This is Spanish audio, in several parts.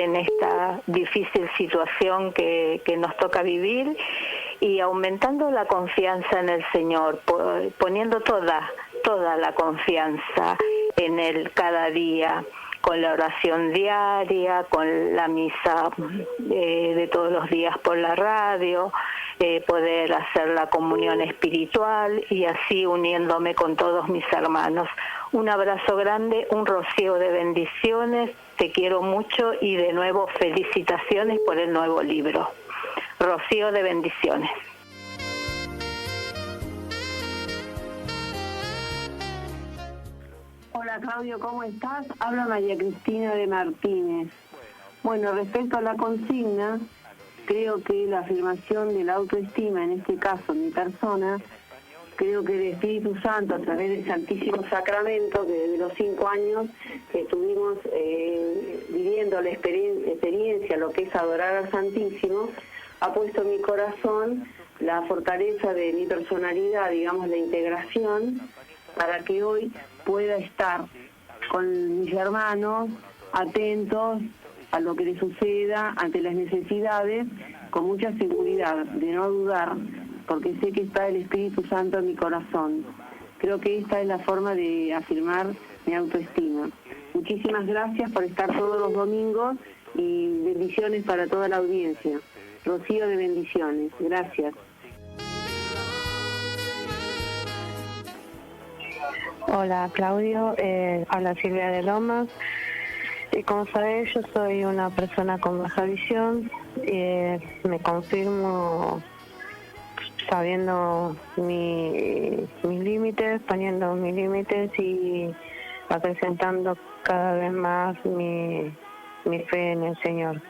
en esta difícil situación que nos toca vivir, y aumentando la confianza en el Señor, poniendo toda la confianza en Él cada día, con la oración diaria, con la misa de todos los días por la radio, poder hacer la comunión espiritual y así uniéndome con todos mis hermanos. Un abrazo grande, un rocío de bendiciones, te quiero mucho y de nuevo felicitaciones por el nuevo libro. Rocío de bendiciones. Hola Claudio, ¿cómo estás? Habla María Cristina de Martínez. Bueno, respecto a la consigna, creo que la afirmación de la autoestima, en este caso mi persona, creo que el Espíritu Santo a través del Santísimo Sacramento, que desde los 5 años que estuvimos viviendo la experiencia, lo que es adorar al Santísimo, ha puesto en mi corazón la fortaleza de mi personalidad, digamos, la integración, para que hoy pueda estar con mis hermanos atentos a lo que les suceda, ante las necesidades, con mucha seguridad, de no dudar, porque sé que está el Espíritu Santo en mi corazón. Creo que esta es la forma de afirmar mi autoestima. Muchísimas gracias por estar todos los domingos y bendiciones para toda la audiencia. Rocío de bendiciones. Gracias. Hola Claudio, habla Silvia de Lomas. Como sabés, yo soy una persona con baja visión. Me confirmo sabiendo mis límites, poniendo mis límites y acrecentando cada vez más mi fe en el Señor.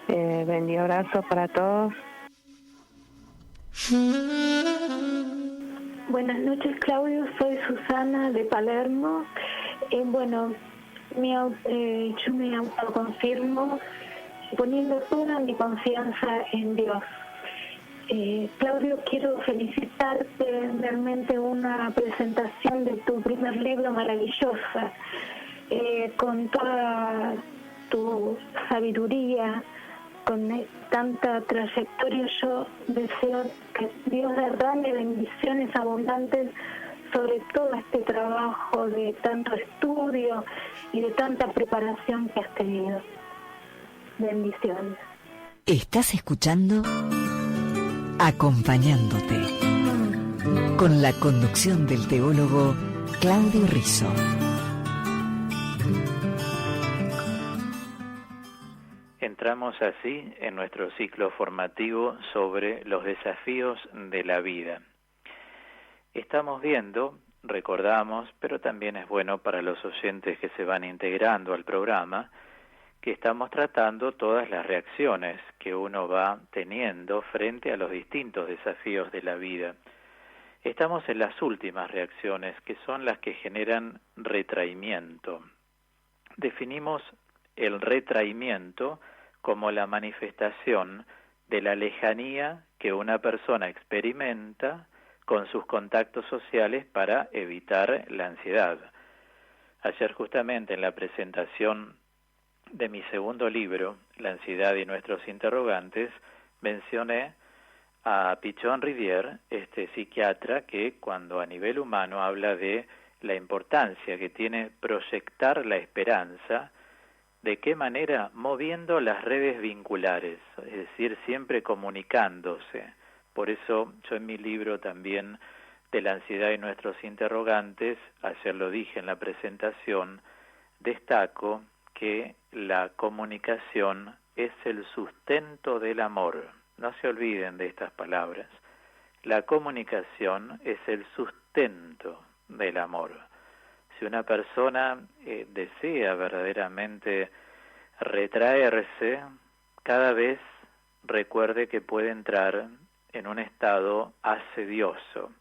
Bendigo abrazo para todos. Buenas noches, Claudio. Soy Susana de Palermo. Bueno, yo me autoconfirmo poniendo toda mi confianza en Dios. Claudio, quiero felicitarte, realmente una presentación de tu primer libro maravillosa, con toda tu sabiduría, con tanta trayectoria. Yo deseo que Dios derrame bendiciones abundantes sobre todo este trabajo de tanto estudio y de tanta preparación que has tenido. Bendiciones. Estás escuchando Acompañándote, con la conducción del teólogo Claudio Rizzo. Entramos así en nuestro ciclo formativo sobre los desafíos de la vida. Estamos viendo, recordamos, pero también es bueno para los oyentes que se van integrando al programa, que estamos tratando todas las reacciones que uno va teniendo frente a los distintos desafíos de la vida. Estamos en las últimas reacciones, que son las que generan retraimiento. Definimos el retraimiento como la manifestación de la lejanía que una persona experimenta con sus contactos sociales para evitar la ansiedad. Ayer justamente en la presentación de mi segundo libro, La ansiedad y nuestros interrogantes, mencioné a Pichon Rivière, este psiquiatra que cuando a nivel humano habla de la importancia que tiene proyectar la esperanza, ¿de qué manera? Moviendo las redes vinculares, es decir, siempre comunicándose. Por eso yo en mi libro también de la ansiedad y nuestros interrogantes, ayer lo dije en la presentación, destaco que la comunicación es el sustento del amor. No se olviden de estas palabras. La comunicación es el sustento del amor. Si una persona desea verdaderamente retraerse, cada vez recuerde que puede entrar en un estado asedioso.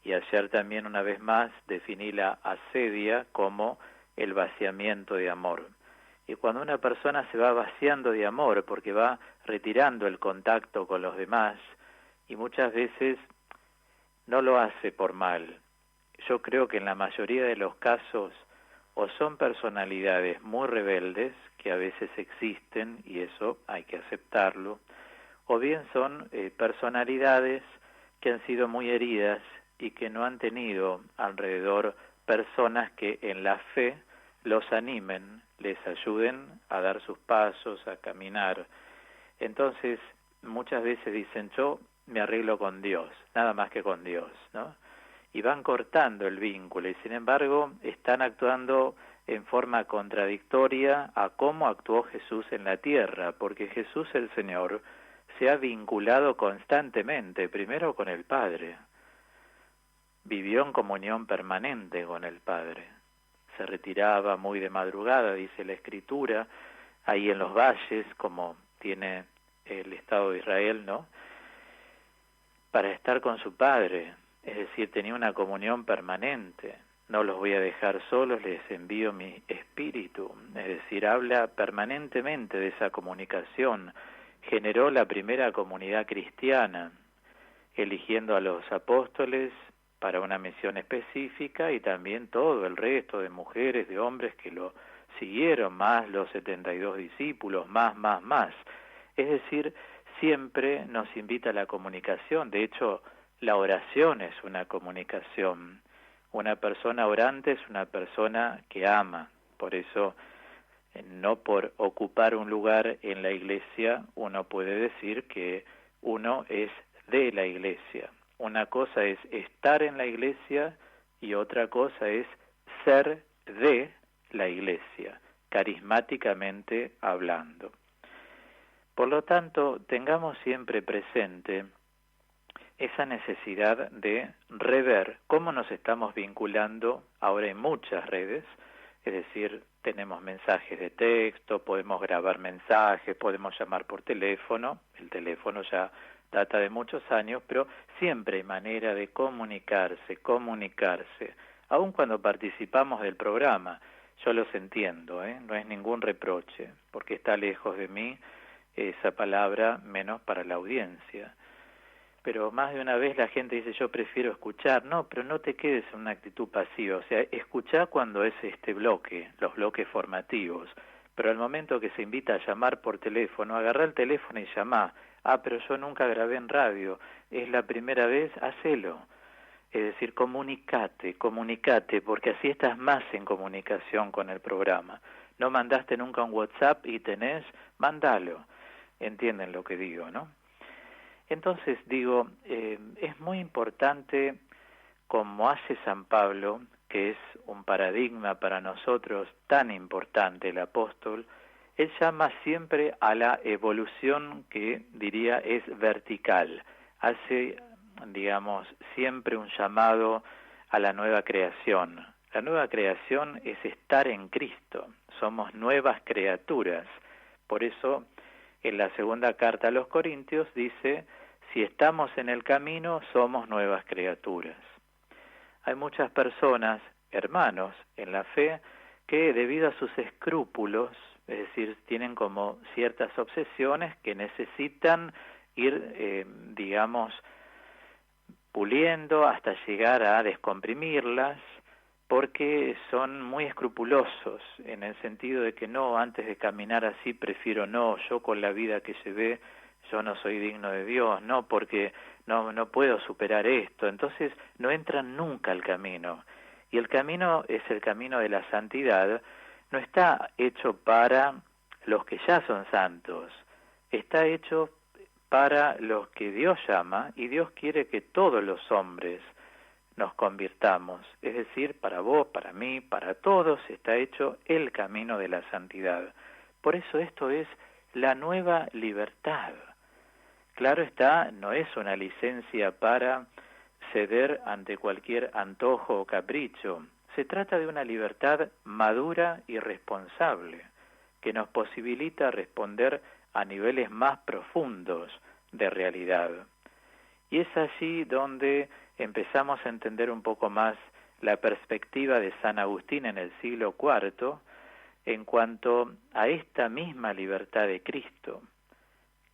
Y ayer también una vez más definí la asedia como el vaciamiento de amor. Y cuando una persona se va vaciando de amor porque va retirando el contacto con los demás, y muchas veces no lo hace por mal. Yo creo que en la mayoría de los casos o son personalidades muy rebeldes que que a veces existen y eso hay que aceptarlo, o bien son personalidades que han sido muy heridas y que no han tenido alrededor personas que en la fe los animen, les ayuden a dar sus pasos, a caminar. Entonces, muchas veces dicen, yo me arreglo con Dios, nada más que con Dios, ¿no? Y van cortando el vínculo y sin embargo están actuando en forma contradictoria a cómo actuó Jesús en la tierra, porque Jesús el Señor se ha vinculado constantemente, primero con el Padre, vivió en comunión permanente con el Padre, se retiraba muy de madrugada, dice la Escritura, ahí en los valles, como tiene el Estado de Israel, ¿no?, para estar con su Padre, es decir, tenía una comunión permanente. No los voy a dejar solos, les envío mi espíritu, es decir, habla permanentemente de esa comunicación. Generó la primera comunidad cristiana, eligiendo a los apóstoles para una misión específica y también todo el resto de mujeres, de hombres que lo siguieron, más los 72 discípulos, más. Es decir, siempre nos invita a la comunicación. De hecho, la oración es una comunicación. Una persona orante es una persona que ama. Por eso, no por ocupar un lugar en la iglesia, uno puede decir que uno es de la iglesia. Una cosa es estar en la iglesia y otra cosa es ser de la iglesia, carismáticamente hablando. Por lo tanto, tengamos siempre presente esa necesidad de rever cómo nos estamos vinculando ahora en muchas redes, es decir, tenemos mensajes de texto, podemos grabar mensajes, podemos llamar por teléfono, el teléfono ya data de muchos años, pero siempre hay manera de comunicarse, aun cuando participamos del programa, yo los entiendo, no es ningún reproche, porque está lejos de mí esa palabra, menos para la audiencia. Pero más de una vez la gente dice, yo prefiero escuchar. No, pero no te quedes en una actitud pasiva. O sea, escuchá cuando es este bloque, los bloques formativos. Pero al momento que se invita a llamar por teléfono, agarrá el teléfono y llamá. Ah, pero yo nunca grabé en radio. Es la primera vez, hacelo. Es decir, comunicate, porque así estás más en comunicación con el programa. No mandaste nunca un WhatsApp y tenés, mándalo. Entienden lo que digo, ¿no? Entonces digo, es muy importante, como hace San Pablo, que es un paradigma para nosotros tan importante el apóstol, él llama siempre a la evolución que diría es vertical, hace, digamos, siempre un llamado a la nueva creación. La nueva creación es estar en Cristo, somos nuevas criaturas, por eso en la segunda carta a los Corintios dice, si estamos en el camino, somos nuevas criaturas. Hay muchas personas, hermanos, en la fe, que debido a sus escrúpulos, es decir, tienen como ciertas obsesiones que necesitan ir, digamos, puliendo hasta llegar a descomprimirlas, porque son muy escrupulosos, en el sentido de que no, antes de caminar así prefiero no, yo con la vida que llevé, yo no soy digno de Dios, no, porque no puedo superar esto, entonces no entran nunca al camino. Y el camino es el camino de la santidad, no está hecho para los que ya son santos, está hecho para los que Dios llama, y Dios quiere que todos los hombres nos convirtamos, es decir, para vos, para mí, para todos está hecho el camino de la santidad. Por eso esto es la nueva libertad. Claro está, no es una licencia para ceder ante cualquier antojo o capricho. Se trata de una libertad madura y responsable, que nos posibilita responder a niveles más profundos de realidad. Y es allí donde empezamos a entender un poco más la perspectiva de San Agustín en el siglo IV en cuanto a esta misma libertad de Cristo,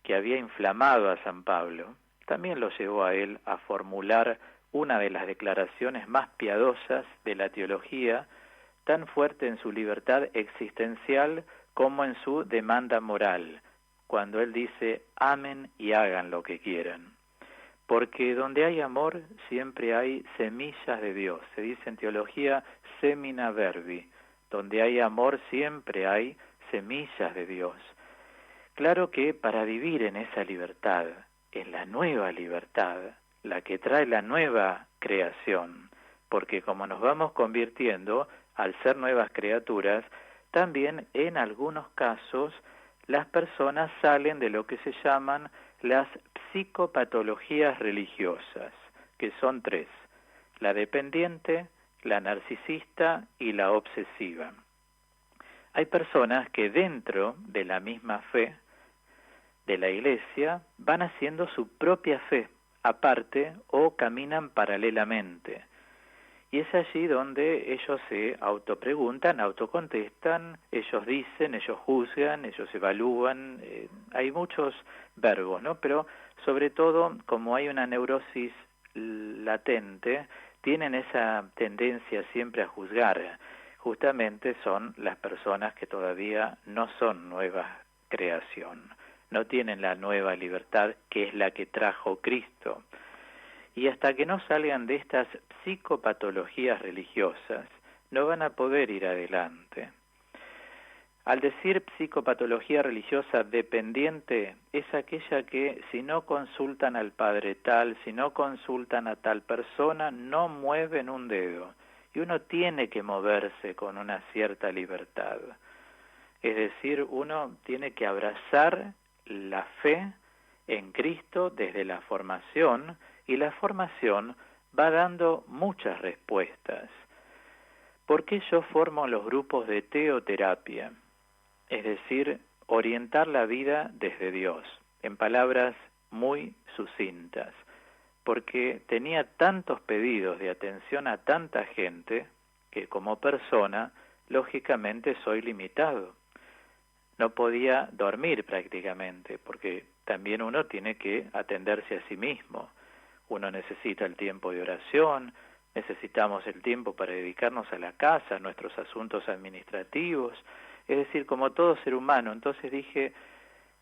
que había inflamado a San Pablo, también lo llevó a él a formular una de las declaraciones más piadosas de la teología, tan fuerte en su libertad existencial como en su demanda moral, cuando él dice, amen y hagan lo que quieran. Porque donde hay amor siempre hay semillas de Dios. Se dice en teología, semina verbi. Donde hay amor siempre hay semillas de Dios. Claro que para vivir en esa libertad, en la nueva libertad, la que trae la nueva creación, porque como nos vamos convirtiendo, al ser nuevas criaturas, también en algunos casos las personas salen de lo que se llaman las psicopatologías religiosas, que son 3, la dependiente, la narcisista y la obsesiva. Hay personas que dentro de la misma fe de la Iglesia van haciendo su propia fe aparte o caminan paralelamente. Y es allí donde ellos se autopreguntan, autocontestan, ellos dicen, ellos juzgan, ellos evalúan, hay muchos verbos, ¿no? Pero sobre todo, como hay una neurosis latente, tienen esa tendencia siempre a juzgar. Justamente son las personas que todavía no son nueva creación, no tienen la nueva libertad que es la que trajo Cristo. Y hasta que no salgan de estas psicopatologías religiosas, no van a poder ir adelante. Al decir psicopatología religiosa dependiente, es aquella que si no consultan al padre tal, si no consultan a tal persona, no mueven un dedo. Y uno tiene que moverse con una cierta libertad. Es decir, uno tiene que abrazar la fe en Cristo desde la formación, y la formación va dando muchas respuestas. ¿Por qué yo formo los grupos de teoterapia? Es decir, orientar la vida desde Dios, en palabras muy sucintas, porque tenía tantos pedidos de atención a tanta gente que como persona, lógicamente, soy limitado. No podía dormir prácticamente, porque también uno tiene que atenderse a sí mismo. Uno necesita el tiempo de oración, necesitamos el tiempo para dedicarnos a la casa, a nuestros asuntos administrativos, es decir, como todo ser humano. Entonces dije,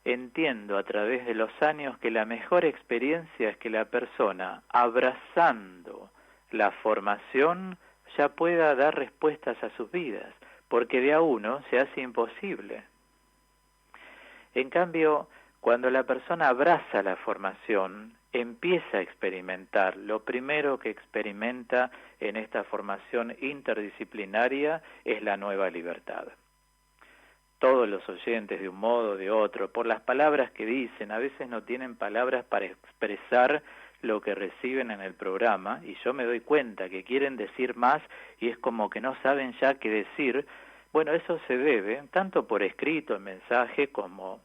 entiendo a través de los años que la mejor experiencia es que la persona, abrazando la formación, ya pueda dar respuestas a sus vidas, porque de a uno se hace imposible. En cambio, cuando la persona abraza la formación, empieza a experimentar. Lo primero que experimenta en esta formación interdisciplinaria es la nueva libertad. Todos los oyentes, de un modo o de otro, por las palabras que dicen, a veces no tienen palabras para expresar lo que reciben en el programa, y yo me doy cuenta que quieren decir más y es como que no saben ya qué decir. Bueno, eso se debe, tanto por escrito, el mensaje, como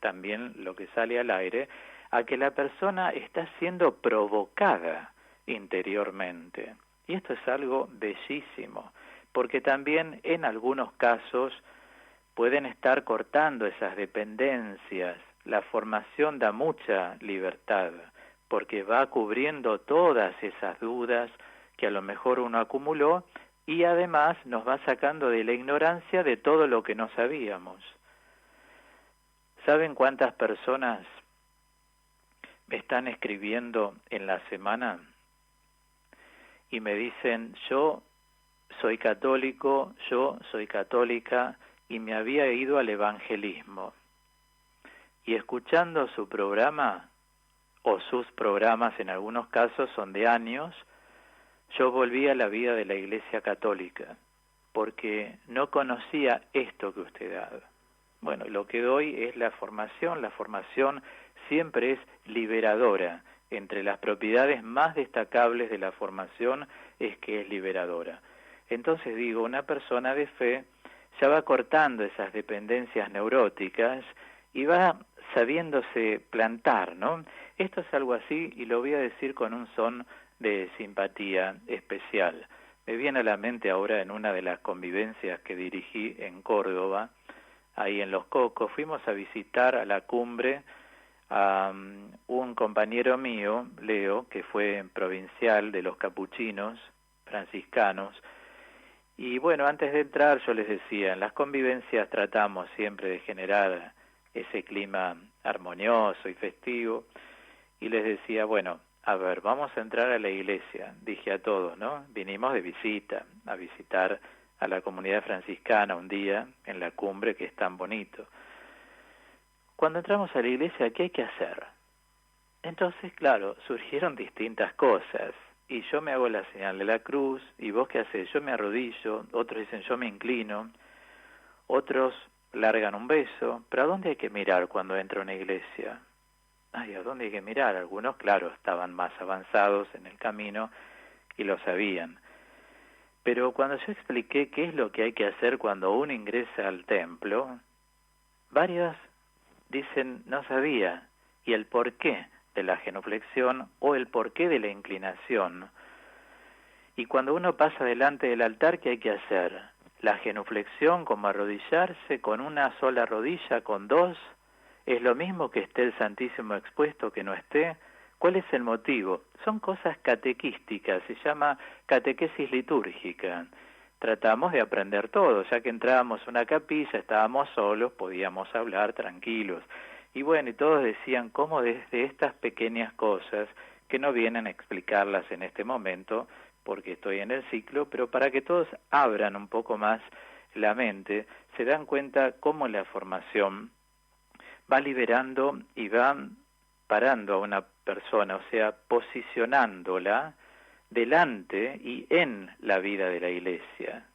también lo que sale al aire, a que la persona está siendo provocada interiormente. Y esto es algo bellísimo, porque también en algunos casos pueden estar cortando esas dependencias. La formación da mucha libertad, porque va cubriendo todas esas dudas que a lo mejor uno acumuló, y además nos va sacando de la ignorancia de todo lo que no sabíamos. ¿Saben cuántas personas me están escribiendo en la semana y me dicen, yo soy católico, yo soy católica y me había ido al evangelismo? Y escuchando su programa, o sus programas en algunos casos son de años, yo volví a la vida de la Iglesia Católica, porque no conocía esto que usted da. Bueno, lo que doy es la formación siempre es liberadora. Entre las propiedades más destacables de la formación es que es liberadora. Entonces digo, una persona de fe ya va cortando esas dependencias neuróticas y va sabiéndose plantar, ¿no? Esto es algo así, y lo voy a decir con un son de simpatía especial. Me viene a la mente ahora en una de las convivencias que dirigí en Córdoba, ahí en Los Cocos, fuimos a visitar a la cumbre a un compañero mío, Leo, que fue provincial de los capuchinos franciscanos, Y bueno, antes de entrar yo les decía, en las convivencias tratamos siempre de generar ese clima armonioso y festivo, y les decía, bueno, a ver, vamos a entrar a la iglesia, dije a todos, ¿no? Vinimos de visita, a visitar a la comunidad franciscana un día en la cumbre que es tan bonito. Cuando entramos a la iglesia, ¿qué hay que hacer? Entonces, claro, surgieron distintas cosas, y yo me hago la señal de la cruz, y vos qué haces, yo me arrodillo, otros dicen yo me inclino, otros largan un beso, pero ¿a dónde hay que mirar cuando entra a una iglesia? Ay, ¿a dónde hay que mirar? Algunos, claro, estaban más avanzados en el camino y lo sabían. Pero cuando yo expliqué qué es lo que hay que hacer cuando uno ingresa al templo, varios dicen no sabía, y el porqué de la genuflexión o el porqué de la inclinación. Y cuando uno pasa delante del altar, ¿qué hay que hacer? La genuflexión, como arrodillarse con una sola rodilla, con dos, ¿es lo mismo que esté el Santísimo expuesto que no esté? ¿Cuál es el motivo? Son cosas catequísticas, se llama catequesis litúrgica. Tratamos de aprender todo, ya que entrábamos a una capilla, estábamos solos, podíamos hablar tranquilos. Y bueno, y todos decían cómo desde estas pequeñas cosas, que no vienen a explicarlas en este momento, porque estoy en el ciclo, pero para que todos abran un poco más la mente, se dan cuenta cómo la formación va liberando y va parando a una persona, o sea, posicionándola delante y en la vida de la iglesia.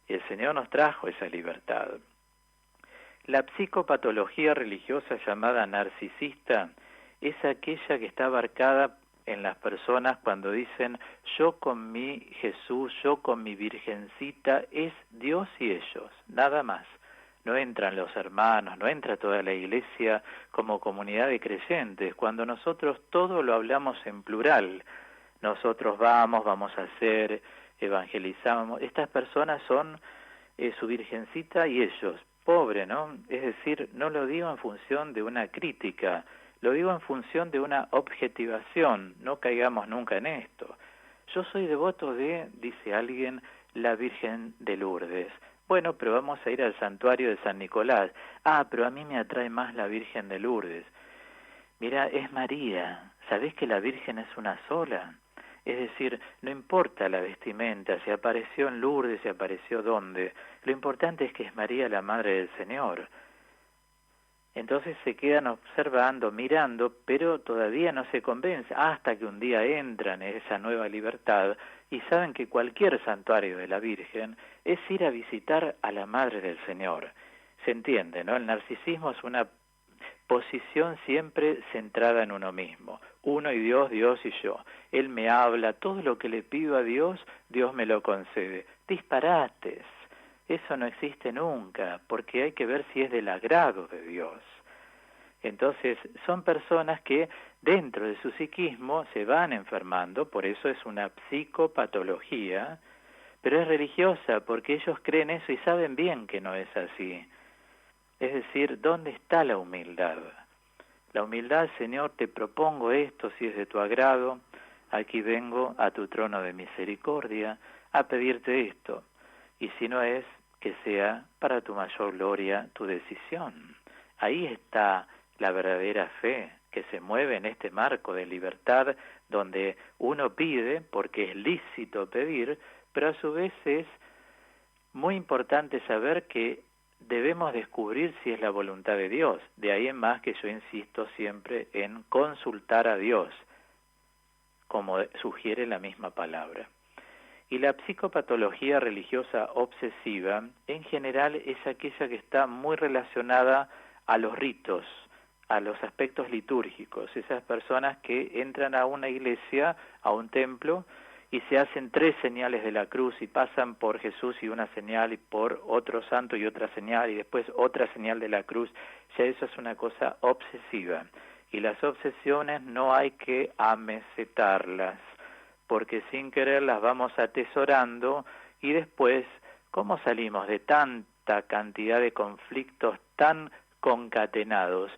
Y el Señor nos trajo esa libertad. La psicopatología religiosa llamada narcisista es aquella que está abarcada en las personas cuando dicen yo con mi Jesús, yo con mi Virgencita, es Dios y ellos, nada más. No entran los hermanos, no entra toda la iglesia como comunidad de creyentes, cuando nosotros todo lo hablamos en plural. Nosotros vamos a hacer, evangelizamos. Estas personas son su Virgencita y ellos. Pobre, ¿no? Es decir, no lo digo en función de una crítica, lo digo en función de una objetivación, no caigamos nunca en esto. Yo soy devoto de, dice alguien, la Virgen de Lourdes. Bueno, pero vamos a ir al santuario de San Nicolás. Ah, pero a mí me atrae más la Virgen de Lourdes. Mira, es María. ¿Sabés que la Virgen es una sola? Es decir, no importa la vestimenta, si apareció en Lourdes, si apareció dónde. Lo importante es que es María la Madre del Señor. Entonces se quedan observando, mirando, pero todavía no se convencen hasta que un día entran en esa nueva libertad y saben que cualquier santuario de la Virgen es ir a visitar a la Madre del Señor. Se entiende, ¿no? El narcisismo es una posición siempre centrada en uno mismo. Uno y Dios, Dios y yo. Él me habla, todo lo que le pido a Dios, Dios me lo concede. Disparates. Eso no existe nunca, porque hay que ver si es del agrado de Dios. Entonces, son personas que dentro de su psiquismo se van enfermando, por eso es una psicopatología, pero es religiosa, porque ellos creen eso y saben bien que no es así. Es decir, ¿dónde está la humildad? La humildad, Señor, te propongo esto, si es de tu agrado, aquí vengo a tu trono de misericordia a pedirte esto. Y si no es, que sea para tu mayor gloria tu decisión. Ahí está la verdadera fe que se mueve en este marco de libertad donde uno pide porque es lícito pedir, pero a su vez es muy importante saber que debemos descubrir si es la voluntad de Dios. De ahí en más que yo insisto siempre en consultar a Dios, como sugiere la misma palabra. Y la psicopatología religiosa obsesiva, en general, es aquella que está muy relacionada a los ritos, a los aspectos litúrgicos. Esas personas que entran a una iglesia, a un templo, y se hacen 3 señales de la cruz y pasan por Jesús y una señal y por otro santo y otra señal y después otra señal de la cruz. Ya eso es una cosa obsesiva. Y las obsesiones no hay que amesetarlas, porque sin querer las vamos atesorando y después, ¿cómo salimos de tanta cantidad de conflictos tan concatenados?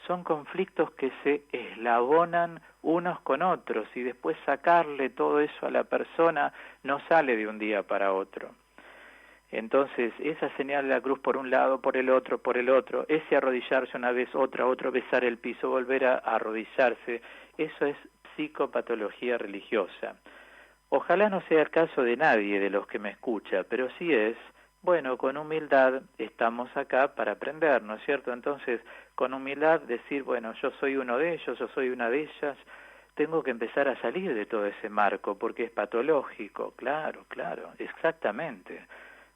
Son conflictos que se eslabonan unos con otros y después sacarle todo eso a la persona no sale de un día para otro. Entonces, esa señal de la cruz por un lado, por el otro, ese arrodillarse una vez, otro besar el piso, volver a arrodillarse, eso es psicopatología religiosa. Ojalá no sea el caso de nadie de los que me escucha, pero sí es, bueno, con humildad estamos acá para aprender, ¿no es cierto? Entonces, con humildad decir, bueno, yo soy uno de ellos, yo soy una de ellas, tengo que empezar a salir de todo ese marco, porque es patológico, claro, exactamente.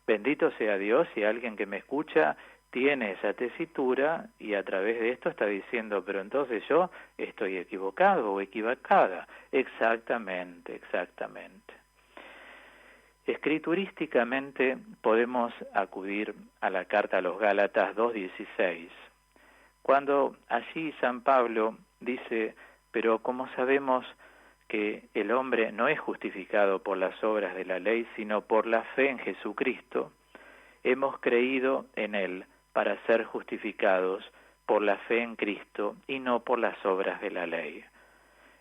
Bendito sea Dios si alguien que me escucha tiene esa tesitura y a través de esto está diciendo, pero entonces yo estoy equivocado o equivocada. Exactamente. Escriturísticamente podemos acudir a la carta a los Gálatas 2:16, cuando allí San Pablo dice, pero como sabemos que el hombre no es justificado por las obras de la ley, sino por la fe en Jesucristo, hemos creído en Él para ser justificados por la fe en Cristo y no por las obras de la ley.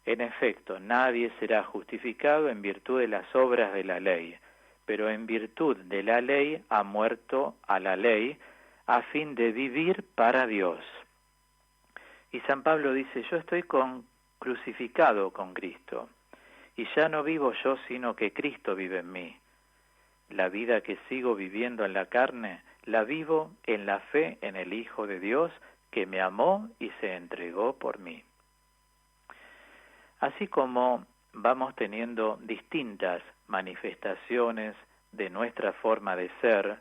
En efecto, nadie será justificado en virtud de las obras de la ley, pero en virtud de la ley ha muerto a la ley a fin de vivir para Dios. Y San Pablo dice, yo estoy crucificado con Cristo, y ya no vivo yo, sino que Cristo vive en mí. La vida que sigo viviendo en la carne, la vivo en la fe en el Hijo de Dios, que me amó y se entregó por mí. Así como vamos teniendo distintas manifestaciones de nuestra forma de ser,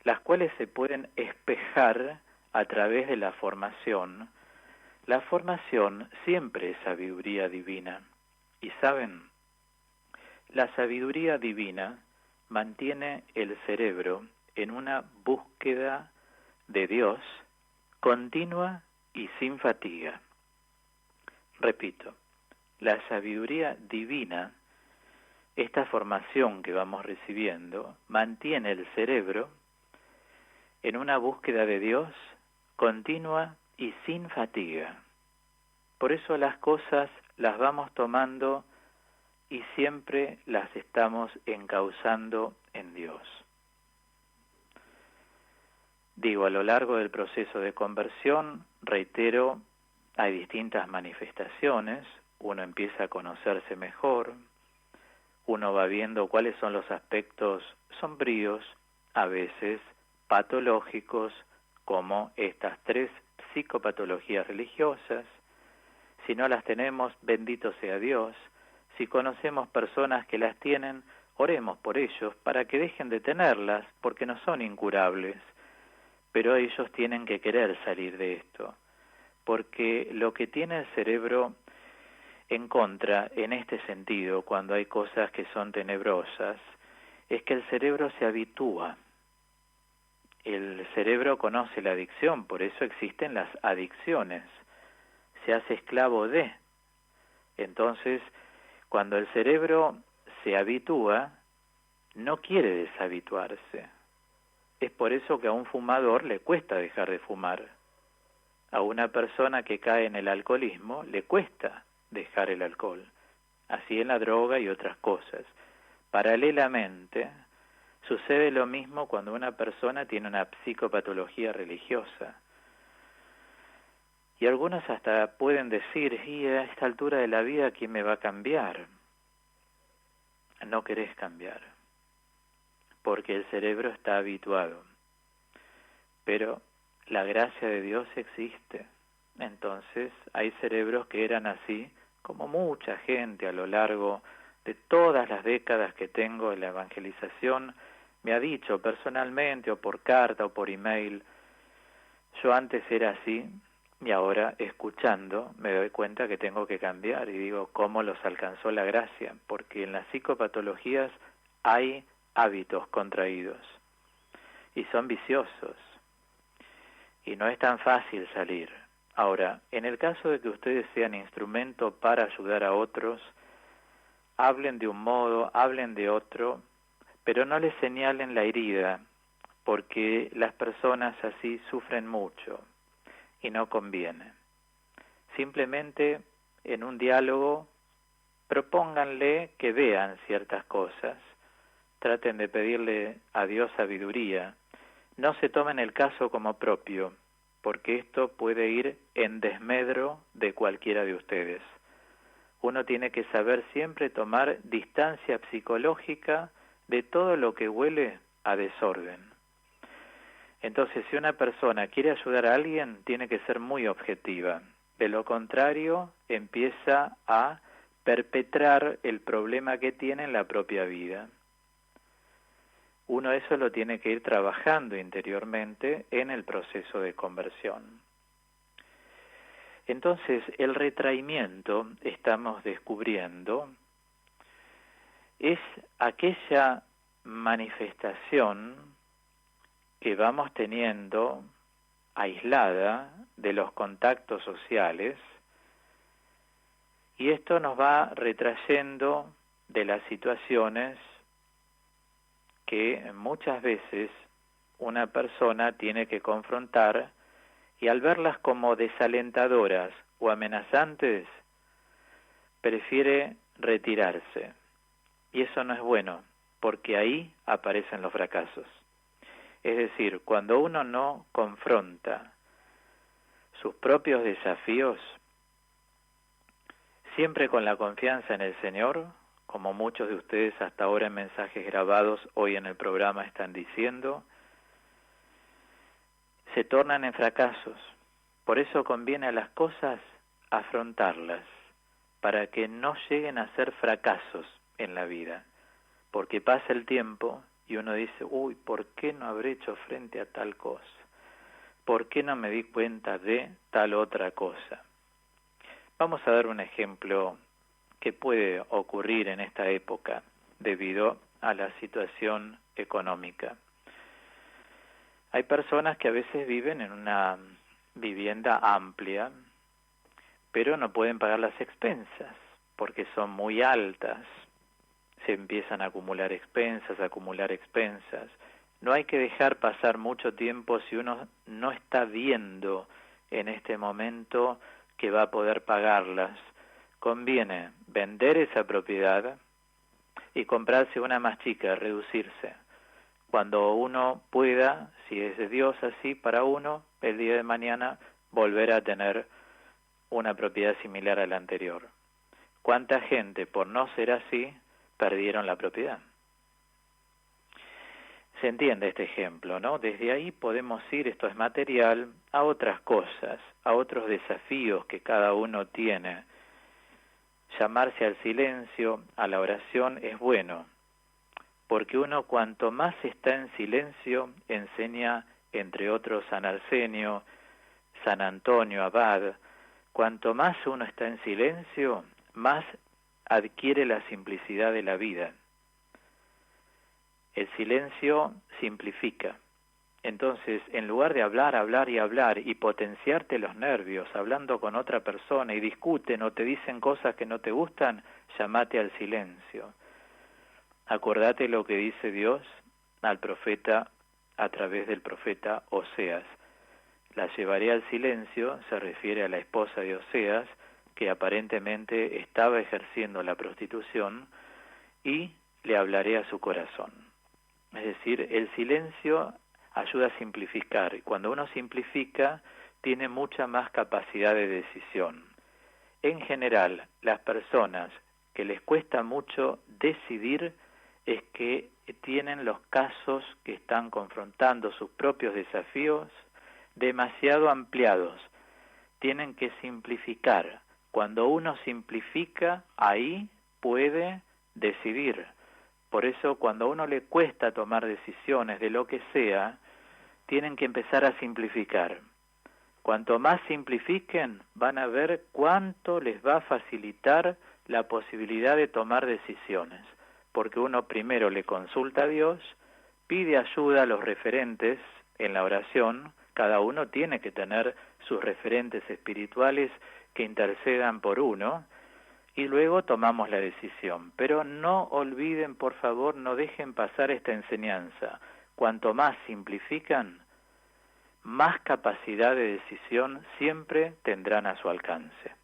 las cuales se pueden espejar a través de la formación siempre es sabiduría divina. Y saben, la sabiduría divina mantiene el cerebro en una búsqueda de Dios continua y sin fatiga. Repito, la sabiduría divina, esta formación que vamos recibiendo, mantiene el cerebro en una búsqueda de Dios continua y sin fatiga. Por eso las cosas las vamos tomando y siempre las estamos encauzando en Dios. Digo, a lo largo del proceso de conversión, reitero, hay distintas manifestaciones, uno empieza a conocerse mejor, uno va viendo cuáles son los aspectos sombríos, a veces patológicos, como estas 3 psicopatologías religiosas. Si no las tenemos, bendito sea Dios. Si conocemos personas que las tienen, oremos por ellos para que dejen de tenerlas, porque no son incurables. Pero ellos tienen que querer salir de esto, porque lo que tiene el cerebro en contra, en este sentido, cuando hay cosas que son tenebrosas, es que el cerebro se habitúa. El cerebro conoce la adicción, por eso existen las adicciones. Se hace esclavo de. Entonces, cuando el cerebro se habitúa, no quiere deshabituarse. Es por eso que a un fumador le cuesta dejar de fumar. A una persona que cae en el alcoholismo le cuesta dejar el alcohol. Así en la droga y otras cosas. Paralelamente, sucede lo mismo cuando una persona tiene una psicopatología religiosa. Y algunos hasta pueden decir, y a esta altura de la vida, ¿quién me va a cambiar? No querés cambiar, porque el cerebro está habituado. Pero la gracia de Dios existe. Entonces hay cerebros que eran así, como mucha gente a lo largo de todas las décadas que tengo en la evangelización, me ha dicho personalmente o por carta o por email, yo antes era así y ahora escuchando me doy cuenta que tengo que cambiar y digo, ¿cómo los alcanzó la gracia? Porque en las psicopatologías hay hábitos contraídos y son viciosos y no es tan fácil salir. Ahora, en el caso de que ustedes sean instrumento para ayudar a otros, hablen de un modo, hablen de otro, pero no les señalen la herida, porque las personas así sufren mucho y no conviene. Simplemente en un diálogo propónganle que vean ciertas cosas, traten de pedirle a Dios sabiduría. No se tomen el caso como propio, porque esto puede ir en desmedro de cualquiera de ustedes. Uno tiene que saber siempre tomar distancia psicológica de todo lo que huele a desorden. Entonces, si una persona quiere ayudar a alguien, tiene que ser muy objetiva. De lo contrario, empieza a perpetrar el problema que tiene en la propia vida. Uno eso lo tiene que ir trabajando interiormente en el proceso de conversión. Entonces, el retraimiento, estamos descubriendo, es aquella manifestación que vamos teniendo aislada de los contactos sociales, y esto nos va retrayendo de las situaciones que muchas veces una persona tiene que confrontar, y al verlas como desalentadoras o amenazantes, prefiere retirarse. Y eso no es bueno, porque ahí aparecen los fracasos. Es decir, cuando uno no confronta sus propios desafíos, siempre con la confianza en el Señor, como muchos de ustedes hasta ahora en mensajes grabados hoy en el programa están diciendo, se tornan en fracasos. Por eso conviene a las cosas afrontarlas, para que no lleguen a ser fracasos en la vida. Porque pasa el tiempo y uno dice, uy, ¿por qué no habré hecho frente a tal cosa? ¿Por qué no me di cuenta de tal otra cosa? Vamos a dar un ejemplo que puede ocurrir en esta época debido a la situación económica. Hay personas que a veces viven en una vivienda amplia, pero no pueden pagar las expensas porque son muy altas. Se empiezan a acumular expensas. No hay que dejar pasar mucho tiempo si uno no está viendo en este momento que va a poder pagarlas. Conviene vender esa propiedad y comprarse una más chica, reducirse. Cuando uno pueda, si es de Dios así para uno, el día de mañana volver a tener una propiedad similar a la anterior. ¿Cuánta gente, por no ser así, perdieron la propiedad? Se entiende este ejemplo, ¿no? Desde ahí podemos ir, esto es material, a otras cosas, a otros desafíos que cada uno tiene. Llamarse al silencio, a la oración, es bueno, porque uno cuanto más está en silencio, enseña entre otros San Arsenio, San Antonio Abad, cuanto más uno está en silencio, más adquiere la simplicidad de la vida. El silencio simplifica. Entonces, en lugar de hablar y potenciarte los nervios, hablando con otra persona y discuten o te dicen cosas que no te gustan, llámate al silencio. Acordate lo que dice Dios al profeta a través del profeta Oseas. La llevaré al silencio, se refiere a la esposa de Oseas, que aparentemente estaba ejerciendo la prostitución, y le hablaré a su corazón. Es decir, el silencio ayuda a simplificar, y cuando uno simplifica, tiene mucha más capacidad de decisión. En general, las personas que les cuesta mucho decidir es que tienen los casos que están confrontando sus propios desafíos demasiado ampliados. Tienen que simplificar. Cuando uno simplifica, ahí puede decidir. Por eso, cuando a uno le cuesta tomar decisiones de lo que sea, tienen que empezar a simplificar. Cuanto más simplifiquen, van a ver cuánto les va a facilitar la posibilidad de tomar decisiones. Porque uno primero le consulta a Dios, pide ayuda a los referentes en la oración. Cada uno tiene que tener sus referentes espirituales que intercedan por uno, y luego tomamos la decisión. Pero no olviden, por favor, no dejen pasar esta enseñanza. Cuanto más simplifican, más capacidad de decisión siempre tendrán a su alcance.